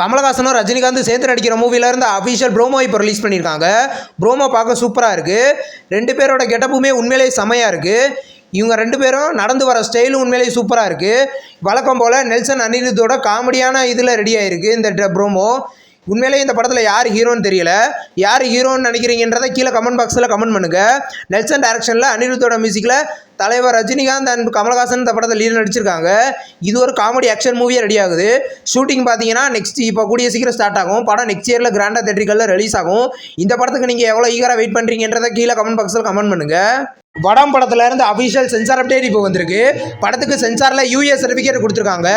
கமலஹாசனும் ரஜினிகாந்த் சேர்த்து நடிக்கிற மூவிலேருந்து official promo இப்போ ரிலீஸ் பண்ணியிருக்காங்க. ப்ரோமோ பார்க்க சூப்பராக இருக்குது. 2 பேரோட கெட்டப்புமே உண்மையிலேயே செமையாக இருக்குது. இவங்க 2 பேரும் நடந்து வர ஸ்டைலும் உண்மையிலேயே சூப்பராக இருக்குது. வழக்கம் போல் நெல்சன் அனிருத்தோட காமெடியான இதில் ரெடி ஆகிருக்கு இந்த ப்ரோமோ. உண்மையிலேயே இந்த படத்தில் யார் ஹீரோன்னு தெரியல. யார் ஹீரோன்னு நினைக்கிறீங்கன்றதை கீழே கமெண்ட் பாக்ஸில் கமெண்ட் பண்ணுங்கள். நெல்சன் டைரக்ஷனில் அனிருத்தோட மியூசிக்கில் தலைவர் ரஜினிகாந்த் அண்ட் கமலஹாசன் இந்த படத்தில் லீட் நடிச்சிருக்காங்க. இது ஒரு காமெடி ஆக்ஷன் மூவியாக ரெடி ஆகுது. ஷூட்டிங் பார்த்தீங்கன்னா இப்போ கூடிய சீக்கிரம் ஸ்டார்ட் ஆகும். படம் நெக்ஸ்ட் இயரில் கிராண்டாக தேட்டரிகளில் ரிலீஸ் ஆகும். இந்த படத்துக்கு நீங்கள் எவ்வளோ ஈகராக வெயிட் பண்ணுறீங்கன்றதை கீழே கமெண்ட் பாக்ஸில் கமெண்ட் பண்ணுங்கள். வடம் படத்துல இருந்து அஃபிஷியல் சென்சார் அப்டேட் இப்போ வந்திருக்கு. படத்துக்கு சென்சாரில் யூஎஸ் சர்டிஃபிகேட் கொடுத்துருக்காங்க.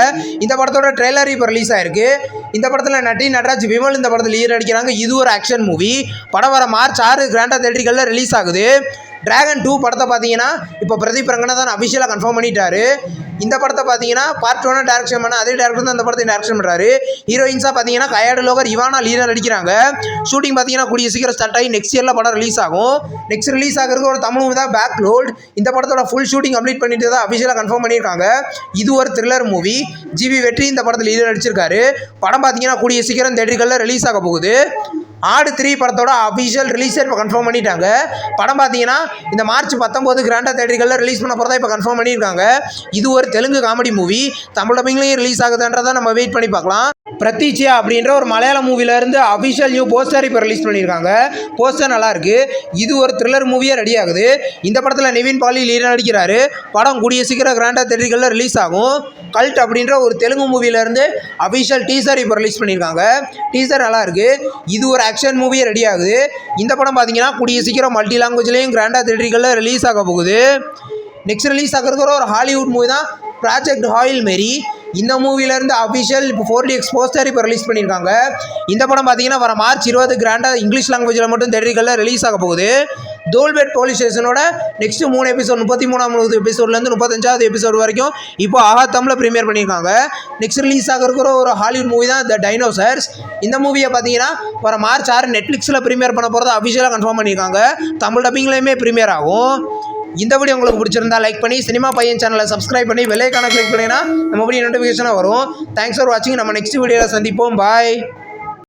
இந்த படத்தோட ட்ரெய்லர் இப்போ ரிலீஸ் ஆயிருக்கு. இந்த படத்தில் நட்டி நடராஜ் விமல் இந்த படத்தில் லீட் நடிக்கிறாங்க. இது ஒரு ஆக்ஷன் மூவி. படம் வர மார்ச் 6 கிராண்டாக தேட்டரிகளில் ரிலீஸ் ஆகுது. டிராகன் 2 படத்தை பார்த்தீங்கன்னா இப்போ பிரதீப் ரங்கநாதன் அஃபிஷியலாக கன்ஃபார்ம் பண்ணிட்டாரு. இந்த படத்தை பார்த்தீங்கன்னா பார்ட் 1 டேரக்ஷன் பண்ண அதே டேரக்டர் தான் இந்த படத்தை டேரக்ஷன் பண்ணுறாரு. ஹீரோயின்ஸாக பார்த்தீங்கன்னா கயாடு லோகர், இவானா லீடர் நடிக்கிறாங்க. ஷூட்டிங் பார்த்தீங்கன்னா கூடிய சீக்கிரம் ஸ்டார்ட் ஆகி நெக்ஸ்ட் இயரில் படம் ரிலீஸ் ஆகும். நெக்ஸ்ட் ரிலீஸ் ஆகிறதுக்கு ஒரு தமிழ் மூவி தான் பேக் லோட். இந்த படத்தோட ஃபுல் ஷூட்டிங் கம்ப்ளீட் பண்ணிட்டு தான் அஃபிஷியலாக கன்ஃபார்ம் பண்ணியிருக்காங்க. இது ஒரு த்ரில்லர் மூவி. ஜிவி வெற்றி இந்த படத்தில் லீடர் நடிச்சிருக்காரு. படம் பார்த்தீங்கன்னா கூடிய சீக்கிரம் தேட்டரிகளில் ரிலீஸ் ஆக போகுது. ஆடு 3 படத்தோட அஃபிஷியல் ரிலீஸை இப்போ கன்ஃபார்ம் பண்ணிட்டாங்க. படம் பார்த்தீங்கன்னா இந்த மார்ச் 19 கிராண்டாக தேட்டரிகளில் ரிலீஸ் பண்ண போகிறதா இப்போ கன்ஃபார்ம் பண்ணியிருக்காங்க. இது ஒரு தெலுங்கு காமெடி மூவி. தமிழ் டப்பிங்லேயும் ரிலீஸ் ஆகுதுன்றதை நம்ம வெயிட் பண்ணி பார்க்கலாம். பிரதீச்சியா அப்படின்ற ஒரு மலையாள மூவிலேருந்து அஃபிஷியல் நியூ போஸ்டர் இப்போ ரிலீஸ் பண்ணியிருக்காங்க. போஸ்டர் நல்லாயிருக்கு. இது ஒரு த்ரில்லர் மூவியாக ரெடி ஆகுது. இந்த படத்தில் நிவின் பாலி லீடர் நடிக்கிறாரு. படம் கூடிய சீக்கிரம் கிராண்டாக தேட்டரிகளில் ரிலீஸ் ஆகும். கல்ட் அப்படின்ற ஒரு தெலுங்கு மூவிலேருந்து அஃபிஷியல் டீசர் இப்போ ரிலீஸ் பண்ணியிருக்காங்க. டீசர் நல்லாயிருக்கு. இது ஒரு ஆக்ஷன் மூவியாக ரெடி ஆகுது. இந்த படம் பார்த்தீங்கன்னா கூடிய சீக்கிரம் மல்டி லாங்குவேஜ்லேயும் கிராண்டாக தேட்டரிகளில் ரிலீஸ் ஆக போகுது. நெக்ஸ்ட் ரிலீஸ் ஆகிறதுக்கு ஒரு ஹாலிவுட் மூவி தான் ப்ராஜெக்ட் ஹாயில் மேரி. இந்த மூவிலேருந்து அஃபிஷியல் இப்போ 4DX போஸ்டர் இப்போ ரிலீஸ் பண்ணியிருக்காங்க. இந்த படம் பார்த்தீங்கன்னா வர மார்ச் 20 கிராண்டாக இங்கிலீஷ் லாங்குவேஜில் மட்டும் தேட்டரிகளில் ரிலீஸ் ஆக போகுது. தோல்பேட் போலீஸ் ஸ்டேஷனோட நெக்ஸ்ட் 3 எபிசோட் 33வது எபிசோட்லேருந்து 35வது எபிசோட் வரைக்கும் இப்போ தமிழில் ப்ரீமியர் பண்ணியிருக்காங்க. நெக்ஸ்ட் ரிலீஸ் ஆகிருக்கிற ஒரு ஹாலிவுட் மூவி தான் த டைனோசர்ஸ். இந்த மூவியை பார்த்தீங்கன்னா வர மார்ச் 6 நெட்ஃப்ளிக்ஸில் ப்ரீமியர் பண்ண போகிறத அஃபிஷியலாக கன்ஃபார்ம் பண்ணியிருக்காங்க. தமிழ் டப்பிங்லேயுமே ப்ரீமியர் ஆகும். இந்த வீடியோ உங்களுக்கு பிடிச்சிருந்தா லைக் பண்ணி சினிமா பையன் சேனலை சப்ஸ்கிரைப் பண்ணி பெல் ஐகானை கிளிக் பண்ணினா நம்ம வீடியோ நோட்டிஃபிகேஷனாக வரும். தேங்க்ஸ் ஃபார் வாட்சிங். நம்ம நெக்ஸ்ட் வீடியோவில் சந்திப்போம். பாய்.